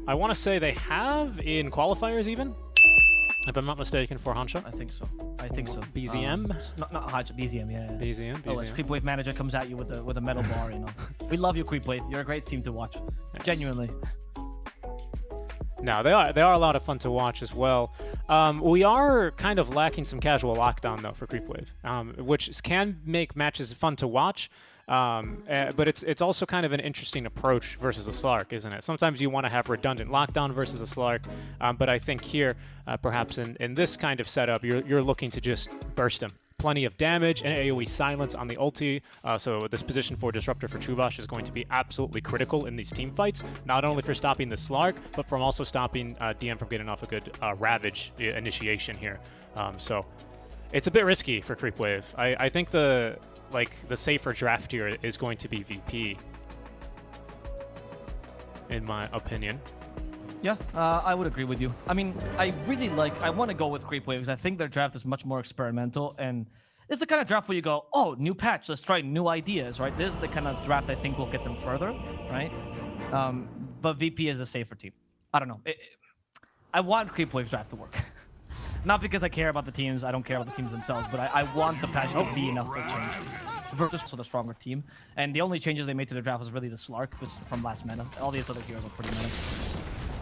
I want to say they have in qualifiers even, if I'm not mistaken, for Hancha. I think so. I think so. BZM? Not Hancha, BZM, yeah. BZM. Oh, as Creepwave manager comes at you with a metal bar, you know. We love you, Creepwave. You're a great team to watch. Yes. Genuinely. No, they are a lot of fun to watch as well. We are kind of lacking some casual lockdown though for Creepwave, which can make matches fun to watch. But it's also kind of an interesting approach versus a Slark, isn't it? Sometimes you want to have redundant lockdown versus a Slark, but I think here, perhaps in this kind of setup, you're looking to just burst him. Plenty of damage and AoE silence on the ulti, so this position for Disruptor for Chuvash is going to be absolutely critical in these team fights, not only for stopping the Slark, but from also stopping DM from getting off a good Ravage initiation here. So it's a bit risky for Creepwave. I think the safer draft here is going to be VP, in my opinion. Yeah, I would agree with you. I mean, I want to go with Creepwave because I think their draft is much more experimental, and it's the kind of draft where you go, oh, new patch, let's try new ideas, right? This is the kind of draft I think will get them further, right? But VP is the safer team. I don't know. I want Creepwave's draft to work. Not because I care about the teams, I don't care about the teams themselves, but I want the patch to be enough for change. Versus the stronger team. And the only changes they made to the draft was really the Slark from last meta. All these other heroes are pretty meta.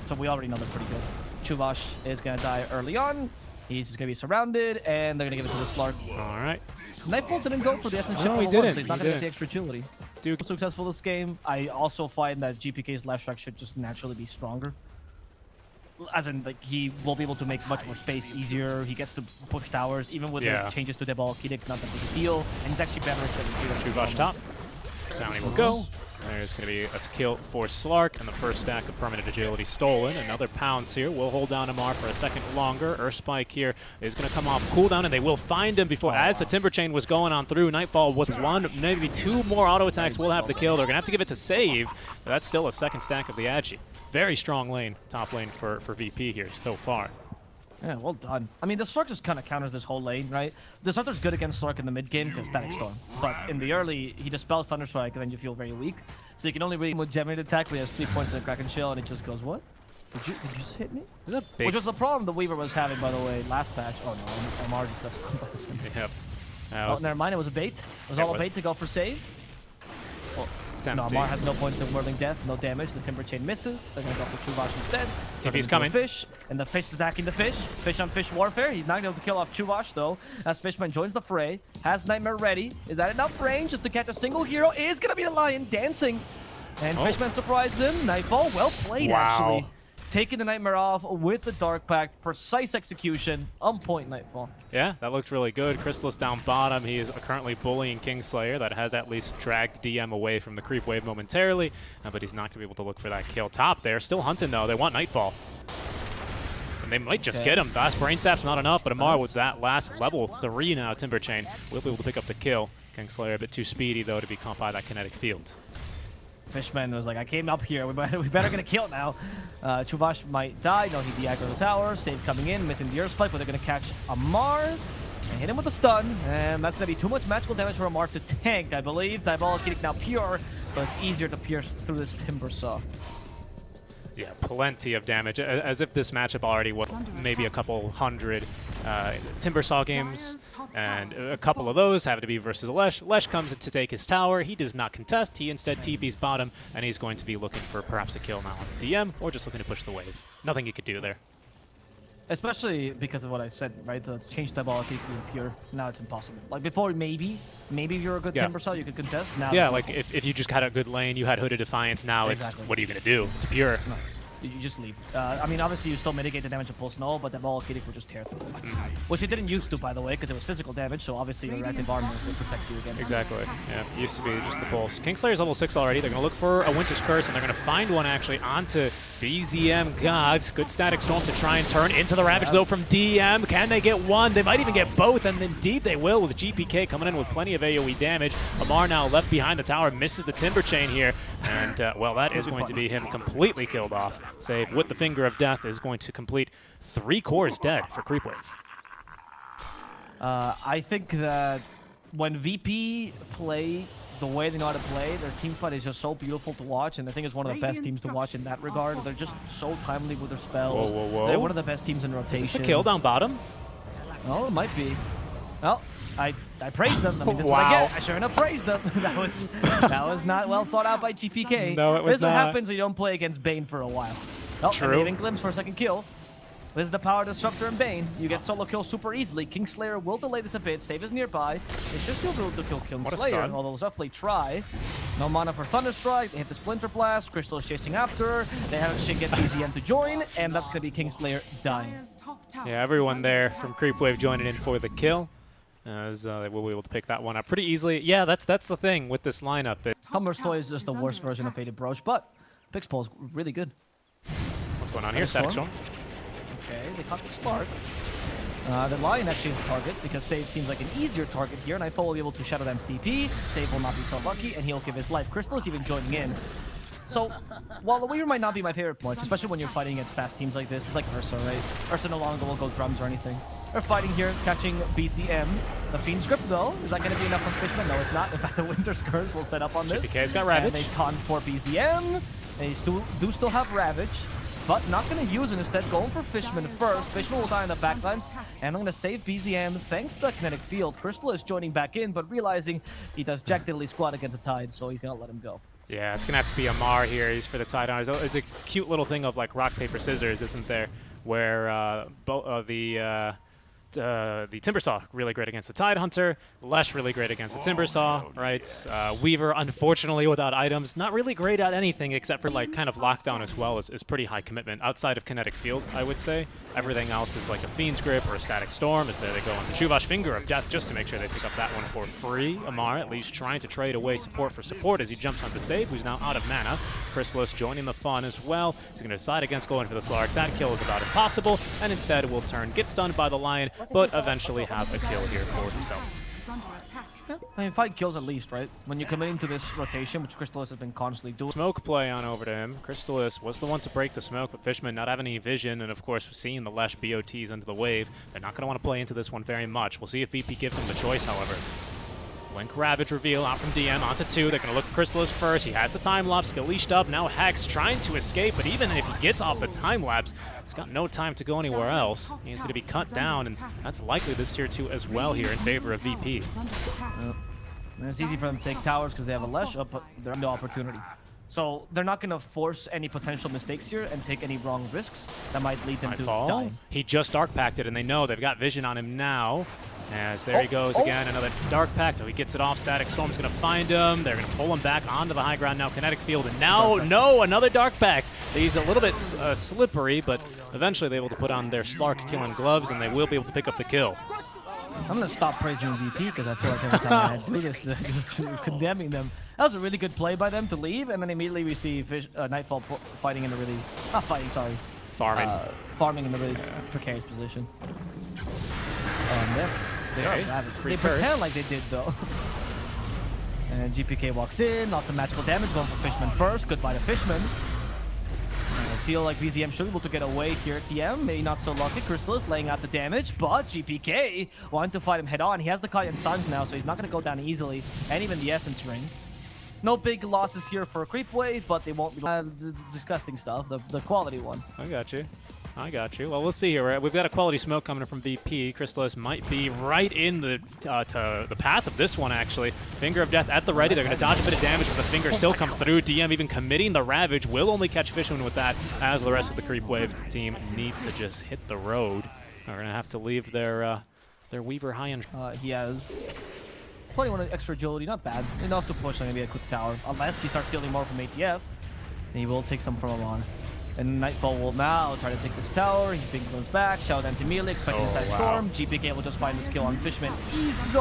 So we already know they're pretty good. Chuvash is going to die early on. He's just going to be surrounded, and they're going to give it to the Slark. All right. Nightfall didn't go for the Essence No, Ship, he didn't. so he's not going to get the extra agility. Duke. Successful this game. I also find that GPK's left strike should just naturally be stronger. As in, like, he will be able to make much more space easier. He gets to push towers, even with the changes to Debal Kidik, not that big a deal. And he's actually better at Chuvash top. Down he will go. There's going to be a kill for Slark, and the first stack of permanent agility stolen. Another pounce here. Will hold down Amar for a second longer. Earthspike here is going to come off cooldown, and they will find him before, as the Timber Chain was going on through. Nightfall with one, maybe two more auto attacks will have the kill. They're going to have to give it to Save, but that's still a second stack of the Agi. Very strong lane, top lane for VP here so far. Yeah, well done. I mean, the Slark just kind of counters this whole lane, right? The Disruptor's good against Slark in the mid game because Static Storm. But in the early, he dispels Thunderstrike and then you feel very weak. So you can only read him with Generated Attack, but he has 3 points in Kraken Shield and it just goes, what? Did you just hit me? Which was the problem the Weaver was having, by the way, last patch. Oh no, Amar just got stunned by this. Yep. Oh, never mind, it was a bait. It was all a bait to go for save. Oh. No, Amar has no points in Whirling Death, no damage. The Timber Chain misses. They're going to go for Chuvash instead. TP's coming. Fish, and the Fish is attacking the Fish. Fish on Fish warfare. He's not going to be able to kill off Chuvash, though, as Fishman joins the fray. Has Nightmare ready. Is that enough range just to catch a single hero? Is going to be the Lion dancing. And Fishman surprises him. Nightfall, well played, actually. Taking the Nightmare off with the Dark Pact. Precise execution. On point, Nightfall. Yeah, that looked really good. Crystallis down bottom. He is currently bullying Kingslayer. That has at least dragged DM away from the creep wave momentarily. But he's not going to be able to look for that kill. Top there. Still hunting, though. They want Nightfall. And they might just get him. The last Brain Sap's not enough, but Amar with that last level 3 now, Timber Chain, will be able to pick up the kill. Kingslayer a bit too speedy, though, to be caught by that kinetic field. Fishman was like, I came up here. We better get a kill now. Chuvash might die. No, he de-aggroed the tower. Save coming in, missing the Earthspike, but they're going to catch Amar and hit him with a stun. And that's going to be too much magical damage for Amar to tank, I believe. Diabolic Kinetic now pure, so it's easier to pierce through this Timber Saw. Yeah, plenty of damage, as if this matchup already was maybe a couple hundred Timber Saw games, and a couple of those have to be versus Lesh. Lesh comes to take his tower. He does not contest. He instead TP's bottom, and he's going to be looking for perhaps a kill now on the DM, or just looking to push the wave. Nothing he could do there. Especially because of what I said, right? The change Diabolic being pure. Now it's impossible. Like before, maybe if you're a good Timber Saw, you could contest. Now like if you just had a good lane, you had Hooded Defiance. Now it's what are you gonna do? It's pure. No. You just leave. I mean, obviously, you still mitigate the damage of Pulse Null, but the ball Kinetic will just tear through it. Which it didn't used to, by the way, because it was physical damage, so obviously your active armor will protect you against. Exactly. Yeah, it used to be just the Pulse. Kingslayer's level 6 already. They're going to look for a Winter's Curse, and they're going to find one, actually, onto BZM Gods. Good Static Storm to try and turn into the Ravage, though, from DM. Can they get one? They might even get both, and indeed they will, with GPK coming in with plenty of AoE damage. Amar now left behind the tower, misses the Timber Chain here, and, well, that is going to be him completely killed off. Save with the Finger of Death is going to complete 3 cores dead for Creepwave. I think that when VP play the way they know how to play, their team fight is just so beautiful to watch, and I think it's one of the best teams to watch in that regard. They're just so timely with their spells. Whoa, whoa, whoa. They're one of the best teams in rotation. Is this a kill down bottom? Oh, it might be. Well, I praised them. I mean, this is what I get. I sure enough praised them. that was not well thought out by GPK. No, it was This is what not. happens when you don't play against Bane for a while. Oh, True. And even Glimpse for a second kill. This is the power Disruptor and Bane. You get solo kills super easily. Kingslayer will delay this a bit. Save is nearby. They should still be able to kill Kingslayer, although they'll definitely try. No mana for Thunderstrike. They hit the Splinter Blast. Crystal is chasing after. They haven't should get BZM to join, and that's going to be Kingslayer dying. Yeah, everyone there from Creepwave joining in for the kill. As they will be able to pick that one up pretty easily. Yeah, that's the thing with this lineup. Hummer's Toy is just the worst version of Faded Broach, but Pixpol is really good. What's going on here, Static Storm? Okay, they caught the Slark. The Lion actually is the target, because Save seems like an easier target here. Nightfall will be able to Shadow Dance TP. Save will not be so lucky, and he'll give his life. Crystal is even joining in. So, while the Weaver might not be my favorite point, especially when you're fighting against fast teams like this, it's like Ursa, right? Ursa no longer will go drums or anything. They're fighting here, catching BZM. The Fiend Script, though, is that going to be enough for Fishman? No, it's not. In fact, the Winter Scourge will set up on this. GPK's got Ravage. And they taunt for BZM. They do still have Ravage, but not going to use it. Instead, going for Fishman first. Fishman will die in the backlines, and I'm going to save BZM thanks to the Kinetic Field. Crystal is joining back in, but realizing he does Jack Diddley squad against the Tide, so he's going to let him go. Yeah, it's going to have to be Amar here. He's for the Tide Hunters. It's a cute little thing of like rock, paper, scissors, isn't there? Where the Timbersaw really great against the Tide Hunter, Lesh really great against the Timbersaw, right? Weaver, unfortunately, without items, not really great at anything except for like kind of lockdown as well. Is pretty high commitment outside of Kinetic Field, I would say. Everything else is like a Fiend's Grip or a Static Storm. As there they go on the Shuvash Finger of Death just to make sure they pick up that one for free. Amar at least trying to trade away support for support as he jumps on the save, who's now out of mana. Chrysalis joining the fun as well. He's going to decide against going for the Slark. That kill is about impossible, and instead will turn, get stunned by the Lion, but eventually have a kill here for himself. Yeah, I mean, 5 kills at least, right? When you're committing to this rotation, which Crystallis has been constantly doing. Smoke play on over to him. Crystallis was the one to break the smoke, but Fishman not having any vision, and of course seeing the Lesh BOTs into the wave. They're not going to want to play into this one very much. We'll see if VP gives them the choice, however. Blink Ravage reveal out from DM onto 2. They're going to look at Crystallis first. He has the time lapse, still leashed up. Now Hex trying to escape, but even if he gets off the time lapse, he's got no time to go anywhere else. He's going to be cut down, and that's likely this tier 2 as well here in favor of VP. And it's easy for them to take towers because they have a Lesh up, but they're no opportunity. So they're not going to force any potential mistakes here and take any wrong risks that might lead them to dying. He just Dark Packed it, and they know they've got vision on him now. As there he goes again, another Dark Pact. Oh, he gets it off. Static Storm's going to find him. They're going to pull him back onto the high ground now. Kinetic Field, and now, no, another Dark Pact. He's a little bit slippery, but eventually they're able to put on their Slark killing gloves, and they will be able to pick up the kill. I'm going to stop praising VP because I feel like every time I do this, they're condemning them. That was a really good play by them to leave, and then immediately we see Nightfall fighting in a really... Not fighting, sorry. Farming. Farming in a really precarious position. They pretend like they did, though. And GPK walks in, lots of magical damage going for Fishman first. Goodbye to Fishman. I feel like BZM should be able to get away here at DM. Maybe not so lucky. Crystallis laying out the damage, but GPK wanting to fight him head on. He has the Kayan Suns now, so he's not going to go down easily. And even the Essence Ring. No big losses here for Creepwave, but they won't be disgusting stuff. The quality one. I got you. I got you. Well, we'll see here. We've got a quality smoke coming in from VP. Crystallis might be right in the to the path of this one, actually. Finger of Death at the ready. They're going to dodge a bit of damage, but the Finger still comes through. DM even committing the Ravage. Will only catch Fishman with that, as the rest of the Creepwave team need to just hit the road. They're going to have to leave their Weaver high and... He has 21 extra agility. Not bad. Enough to push maybe a quick tower. Unless he starts stealing more from ATF. And he will take some from Amon. And Nightfall will now try to take this tower. He ping goes back. Shadow Dance immediately, expecting that storm. GPK will just find this kill on Fishman. Easy.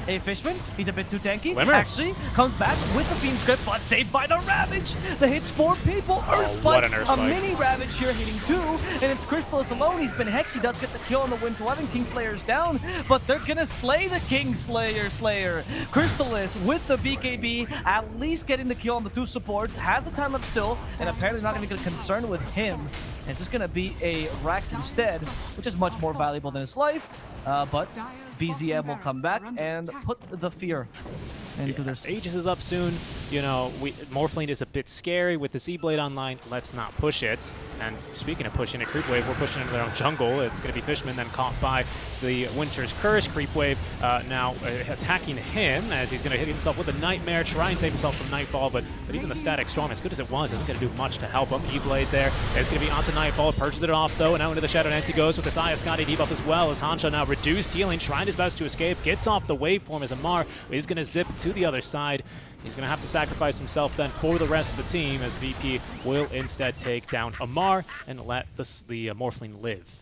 Hey, Fishman, he's a bit too tanky. Glimmer. Actually, comes back with the Fiend Script, but saved by the Ravage. The hits 4 people. What an Earth Spike. A mini Ravage here hitting 2. And it's Crystallis alone. He's been Hex. He does get the kill on the Wind 11. Kingslayer's down, but they're going to slay the Kingslayer. Crystallis with the BKB, at least getting the kill on the 2 supports. Has the time up still, and apparently not even concerned with him. And it's just going to be a Rax instead, which is much more valuable than his life. But BZM will come back and put the fear And because there's Aegis is up soon. You know, Morphling is a bit scary with this E-Blade online. Let's not push it. And speaking of pushing it, Creepwave, we're pushing into their own jungle. It's going to be Fishman, then caught by the Winter's Curse. Creepwave now attacking him as he's going to hit himself with a Nightmare, try and save himself from Nightfall, but even the Static Storm, as good as it was, isn't going to do much to help him. E-Blade there is going to be onto Nightfall, purges it off though, and out into the Shadow Dance he goes with the Saya Scotty debuff as well, as Hansha now reduced healing, trying his best to escape, gets off the waveform as Amar is going to zip to the other side. He's going to have to sacrifice himself then for the rest of the team, as VP will instead take down Amar and let the Morphling live.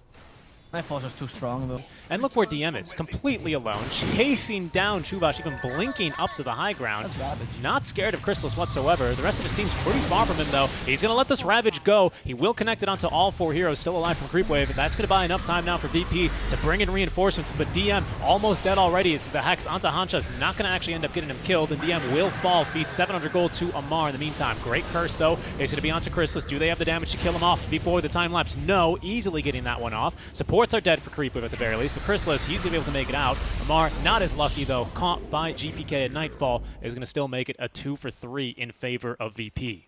Nightfall's just too strong though. And look where DM is, completely alone, chasing down Chuvash, even blinking up to the high ground. That's Ravage. Not scared of Crystallis whatsoever. The rest of his team's pretty far from him though. He's going to let this Ravage go. He will connect it onto all 4 heroes still alive from Creepwave. That's going to buy enough time now for VP to bring in reinforcements, but DM almost dead already as the Hex onto Hansha is not going to actually end up getting him killed, and DM will fall, feeds 700 gold to Amar in the meantime. Great curse though. It's going to be onto Crystallis. Do they have the damage to kill him off before the time lapse? No, easily getting that one off. Supports are dead for Creepwave at the very least, but Crystallis, he's going to be able to make it out. Amar, not as lucky though, caught by GPK at Nightfall, is going to still make it a 2 for 3 in favor of VP.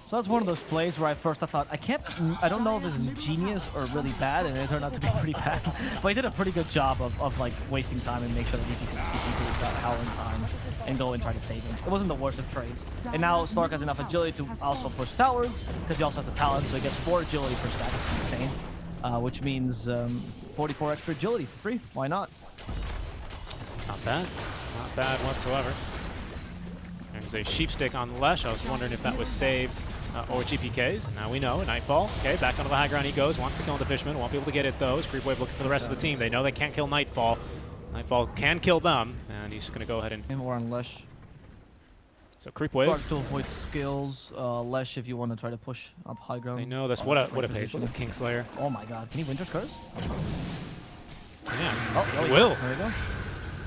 So that's one of those plays where I thought, I don't know if it's genius or really bad, and it turned out to be pretty bad. But he did a pretty good job of like wasting time and make sure that VP could that Howling time and go and try to save him. It wasn't the worst of trades. And now Slark has enough agility to also push towers, because he also has the talent, so he gets 4 agility per stack. That's insane. Which means 44 extra agility for free. Why not? Not bad. Not bad whatsoever. There's a Sheepstick on Lesh. I was wondering if that was saves or GPKs. Now we know. Nightfall. Okay, back onto the high ground he goes. Wants to kill the Fishman. Won't be able to get it though. Creepwave looking for the rest of the team. They know they can't kill Nightfall. Nightfall can kill them, and he's just going to go ahead and... More on Lesh. So Creepwave. Dark to avoid skills. Lesh if you want to try to push up high ground. They know this. What a pace with Kingslayer. Oh my god. Can he Winter's Curse? Yeah. Oh, he will. There we go.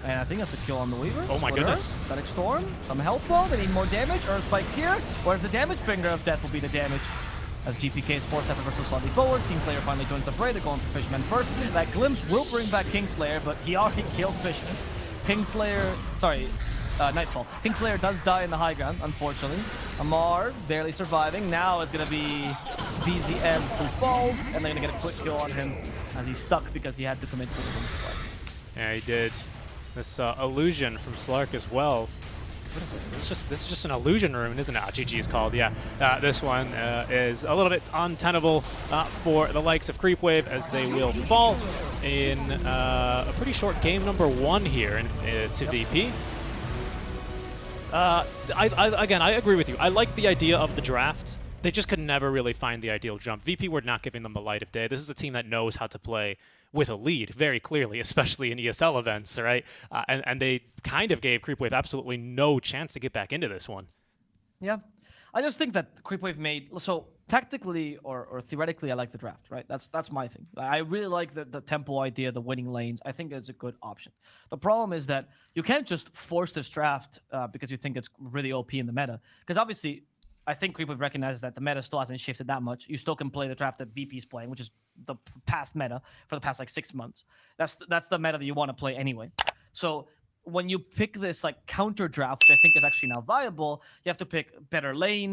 And I think that's a kill on the Weaver. Oh my goodness. Static Storm. Some help though. They need more damage. Earth Spike here. Whereas the damage finger of death will be the damage. As GPK is forced to have a slightly forward. Kingslayer finally joins the fray. They're going for Fishman first. That glimpse will bring back Kingslayer, but he already killed Fishman. Nightfall. Kingslayer does die in the high ground, unfortunately. Amar barely surviving. Now is going to be BZM who falls, and they're going to get a quick kill on him as he's stuck because he had to commit to the strike. Yeah, he did. This illusion from Slark as well. What is this? This is just an illusion rune, isn't it? GG is called, yeah. This one is a little bit untenable for the likes of Creepwave, as they will fall in a pretty short game number 1 here to VP. Again, I agree with you. I like the idea of the draft. They just could never really find the ideal jump. VP were not giving them the light of day. This is a team that knows how to play with a lead very clearly, especially in ESL events, right? And they kind of gave Creepwave absolutely no chance to get back into this one. Yeah. I just think that Creepwave made... So, tactically or theoretically, I like the draft, right? That's my thing. I really like the tempo idea, the winning lanes. I think it's a good option. The problem is that you can't just force this draft because you think it's really OP in the meta. Because obviously... I think Creepwave recognizes that the meta still hasn't shifted that much. You still can play the draft that VP is playing, which is the past meta for the past like 6 months. That's the meta that you want to play anyway. So when you pick this like counter draft, which I think is actually now viable, you have to pick better lanes.